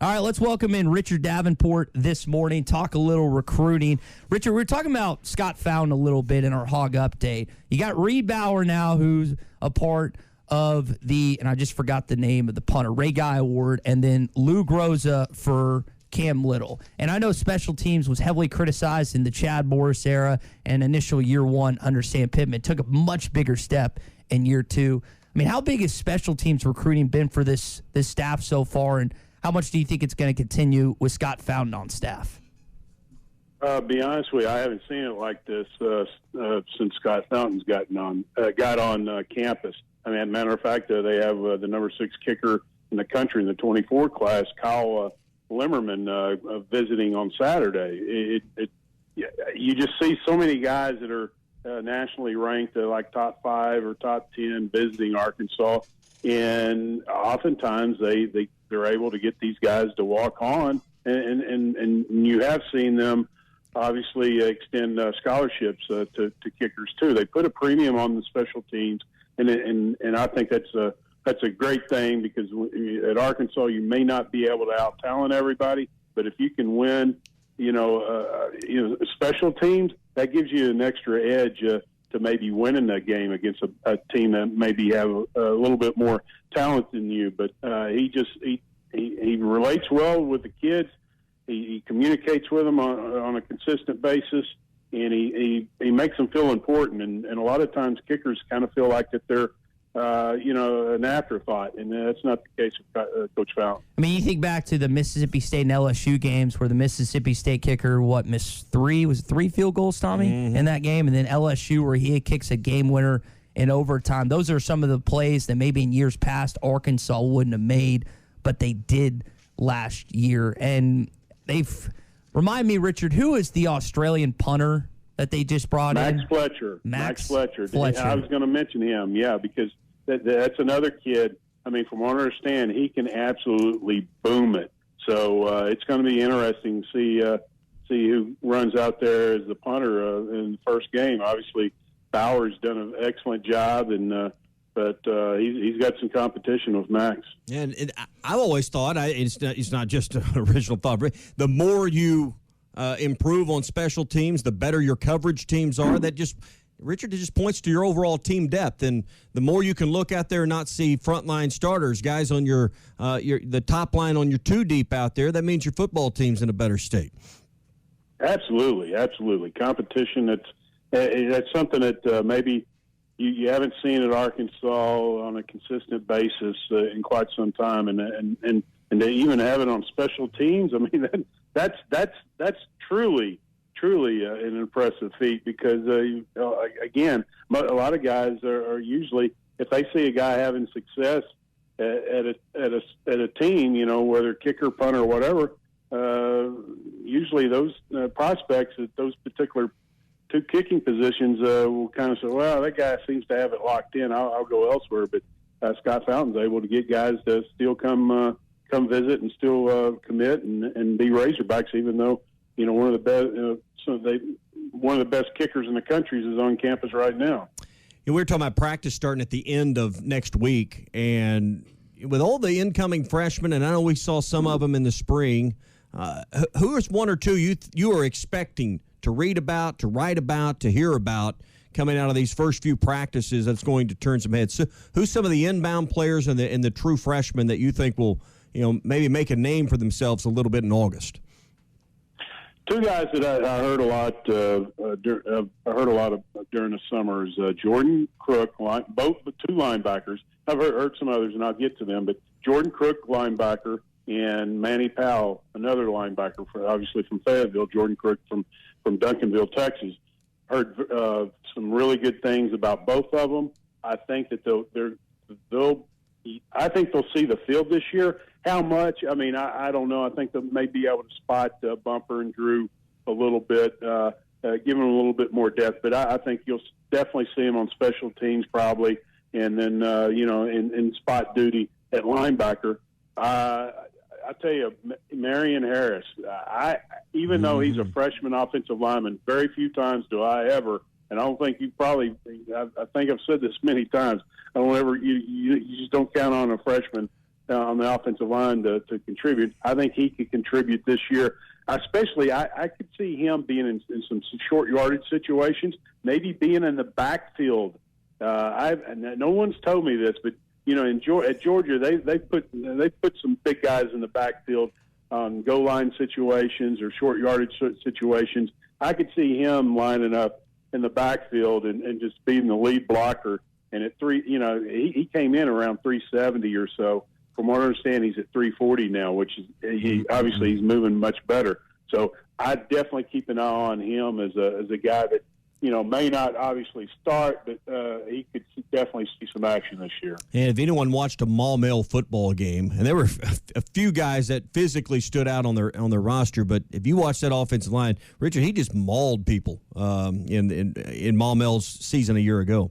All right, let's welcome in Richard Davenport this morning, talk a little recruiting. Richard, we were talking about Scott Fountain a little bit in our Hog Update. You got Reed Bauer now, who's a part of the, and I just forgot the name of the punter, Ray Guy Award, and then Lou Groza for Cam Little. And I know special teams was heavily criticized in the Chad Morris era and initial year one under Sam Pittman. Took a much bigger step in year two. I mean, how big has special teams recruiting been for this staff so far, and how much do you think it's going to continue with Scott Fountain on staff? Be honest with you, I haven't seen it like this since Scott Fountain's got on campus. I mean, as a matter of fact, they have the number 6 kicker in the country in the 24 class, Kyle Limmerman, visiting on Saturday. You just see so many guys that are nationally ranked, like top 5 or top 10, visiting Arkansas, and oftentimes they're able to get these guys to walk on, and you have seen them obviously extend scholarships to kickers too. They put a premium on the special teams. And I think that's a great thing, because at Arkansas you may not be able to out-talent everybody, but if you can win, special teams, that gives you an extra edge to maybe winning that game against a team that maybe have a little bit more talent than you. But he relates well with the kids. He communicates with them on a consistent basis. And he makes them feel important, and a lot of times kickers kind of feel like that they're, an afterthought, and that's not the case with Coach Fountain. I mean, you think back to the Mississippi State and LSU games where the Mississippi State kicker, missed 3 field goals, Tommy, in that game, and then LSU where he kicks a game winner in overtime. Those are some of the plays that maybe in years past Arkansas wouldn't have made, but they did last year, and they've. Remind me, Richard, who is the Australian punter that they just brought in? Max Fletcher. I was going to mention him, because that's another kid. I mean, from what I understand, he can absolutely boom it. So it's going to be interesting to see who runs out there as the punter in the first game. Obviously, Bauer's done an excellent job, but he's got some competition with Max. And I've always thought, it's not just an original thought, but the more you improve on special teams, the better your coverage teams are. Richard, it just points to your overall team depth. And the more you can look out there and not see frontline starters, guys on the top line on your 2 deep out there, that means your football team's in a better state. Absolutely. Competition, that's something that maybe – You haven't seen at Arkansas on a consistent basis in quite some time, and to even have it on special teams. I mean, that's truly an impressive feat, because again, a lot of guys are usually, if they see a guy having success at a team, whether kicker, punter, or whatever, usually those prospects at those particular 2 kicking positions will kind of say, well, that guy seems to have it locked in. I'll go elsewhere. But Scott Fountain's able to get guys to still come visit and still commit and be Razorbacks, even though one of the best kickers in the country is on campus right now. We were talking about practice starting at the end of next week, and with all the incoming freshmen, and I know we saw some of them in the spring, who is 1 or 2 you are expecting to read about, to write about, to hear about coming out of these first few practices that's going to turn some heads? So who's some of the inbound players and the true freshmen that you think will, maybe make a name for themselves a little bit in August? 2 guys that I heard a lot during the summer is Jordan Crook, both 2 linebackers. I've heard some others, and I'll get to them, but Jordan Crook, linebacker, and Manny Powell, another linebacker, obviously from Fayetteville. Jordan Crook from Duncanville, Texas. Heard some really good things about both of them. I think that they'll see the field this year. How much? I mean, I don't know. I think they may be able to spot Bumper and Drew a little bit, give them a little bit more depth. But I think you'll definitely see them on special teams probably, and then in spot duty at linebacker. I tell you, Marion Harris, even though he's a freshman offensive lineman, very few times do I ever, and I don't think I think I've said this many times, you just don't count on a freshman on the offensive line to contribute. I think he could contribute this year. Especially, I could see him being in some short yardage situations, maybe being in the backfield. No one's told me this, but at Georgia, they put some big guys in the backfield on goal line situations or short yardage situations. I could see him lining up in the backfield and just being the lead blocker. And at he came in around 370 or so. From what I understand, he's at 340 now, which is obviously he's moving much better. So I definitely keep an eye on him as a guy that may not obviously start, but he could definitely see some action this year. And if anyone watched a Maumelle football game, and there were a few guys that physically stood out on their roster, but if you watch that offensive line, Richard, he just mauled people in Maumelle's season a year ago.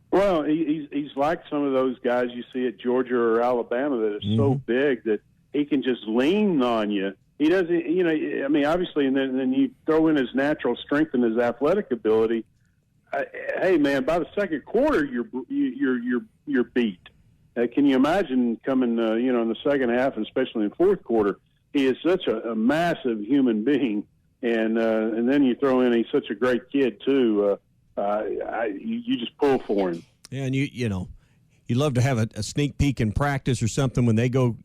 Well, he's like some of those guys you see at Georgia or Alabama that are so big that he can just lean on you. He doesn't, obviously, and then you throw in his natural strength and his athletic ability. Hey, man, by the second quarter, you're beat. Can you imagine coming, in the second half, and especially in the fourth quarter? He is such a massive human being, and then you throw in he's such a great kid too. You just pull for him. Yeah, and you'd love to have a sneak peek in practice or something when they go,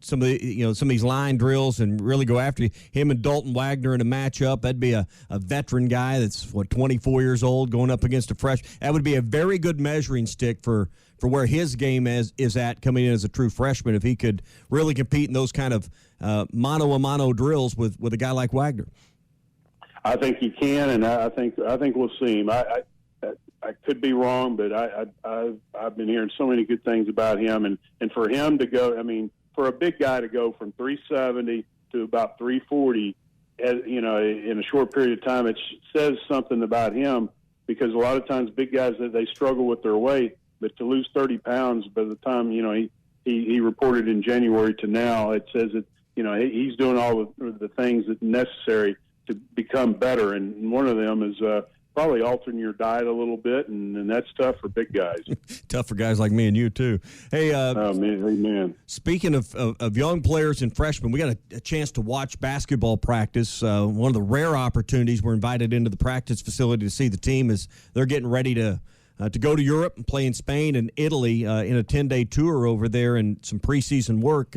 some of these line drills and really go after you. Him and Dalton Wagner in a matchup. That'd be a veteran guy that's 24 years old going up against a fresh. That would be a very good measuring stick for where his game is at coming in as a true freshman. If he could really compete in those kind of mano-a-mano drills with a guy like Wagner. I think he can, and I think we'll see him. I could be wrong, but I've been hearing so many good things about him, and for him to go, for a big guy to go from 370 to about 340, in a short period of time, it says something about him, because a lot of times big guys they struggle with their weight, but to lose 30 pounds by the time he reported in January to now, it says that he's doing all the things that are necessary to become better, and one of them is probably altering your diet a little bit, and that's tough for big guys. Tough for guys like me and you too. Hey, man. Speaking of young players and freshmen, we got a chance to watch basketball practice. One of the rare opportunities we're invited into the practice facility to see the team is they're getting ready to go to Europe and play in Spain and Italy in a 10-day tour over there and some preseason work.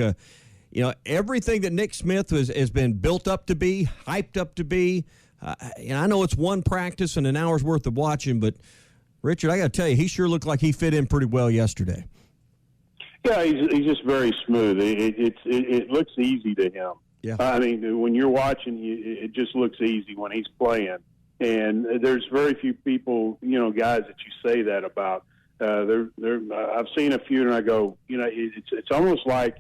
Everything that Nick Smith has been built up to be, hyped up to be. I know it's one practice and an hour's worth of watching, but Richard, I got to tell you, he sure looked like he fit in pretty well yesterday. Yeah, he's just very smooth. It looks easy to him. Yeah. When you're watching, it just looks easy when he's playing. And there's very few people, guys that you say that about. I've seen a few, and I go, it's almost like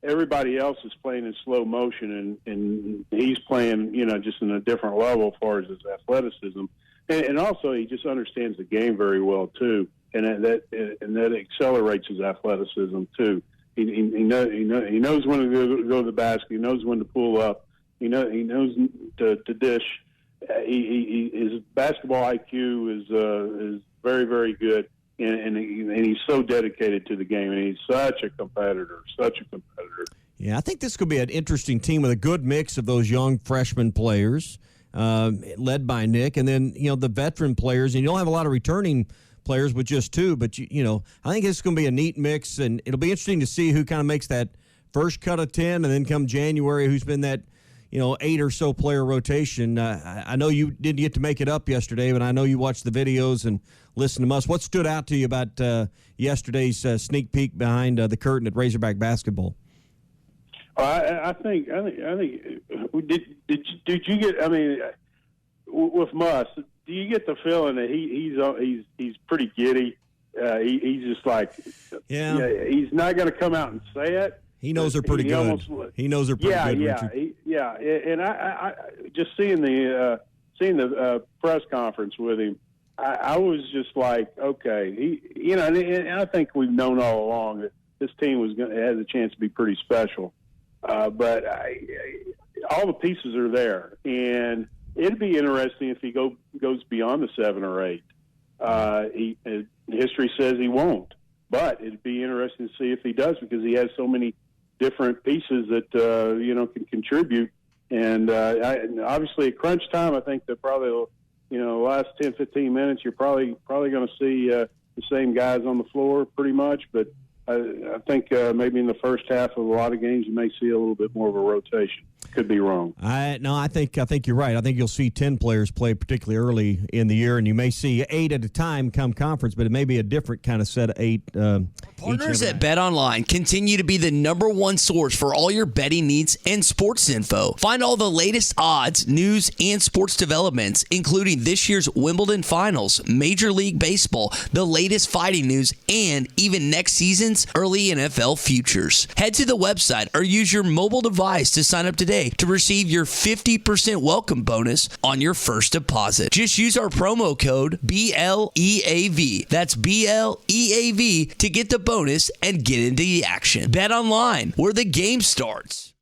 everybody else is playing in slow motion, and he's playing, just in a different level as far as his athleticism, and also he just understands the game very well too, and that accelerates his athleticism too. He knows when to go to the basket. He knows when to pull up. He knows to dish. His basketball IQ is very, very good. And he's so dedicated to the game, and he's such a competitor. Yeah, I think this could be an interesting team with a good mix of those young freshman players, led by Nick, and then the veteran players. And you don't have a lot of returning players with just two, but I think it's going to be a neat mix, and it'll be interesting to see who kind of makes that first cut of 10, and then come January, who's been that 8 or so player rotation. I know you didn't get to make it up yesterday, but I know you watched the videos and listened to us. What stood out to you about yesterday's sneak peek behind the curtain at Razorback basketball? I think. Did you get? With Muss, do you get the feeling that he's pretty giddy? He's just like, he's not going to come out and say it. He knows they're pretty good. He knows they're pretty good. Richard. And I just seeing the press conference with him, I was just like, okay, and I think we've known all along that this team has a chance to be pretty special. But all the pieces are there, and it'd be interesting if he goes beyond the 7 or 8. History says he won't. but it'd be interesting to see if he does, because he has so many different pieces that can contribute. And obviously at crunch time, I think that probably last 10, 15 minutes, you're probably going to see the same guys on the floor pretty much. But I think maybe in the first half of a lot of games, you may see a little bit more of a rotation. Could be wrong. I think you're right. I think you'll see 10 players play particularly early in the year, and you may see 8 at a time come conference, but it may be a different kind of set of 8. Partners at BetOnline continue to be the #1 source for all your betting needs and sports info. Find all the latest odds, news, and sports developments, including this year's Wimbledon Finals, Major League Baseball, the latest fighting news, and even next season's early NFL futures. Head to the website or use your mobile device to sign up today to receive your 50% welcome bonus on your first deposit. Just use our promo code BLEAV. That's BLEAV to get the bonus and get into the action. Bet online, where the game starts.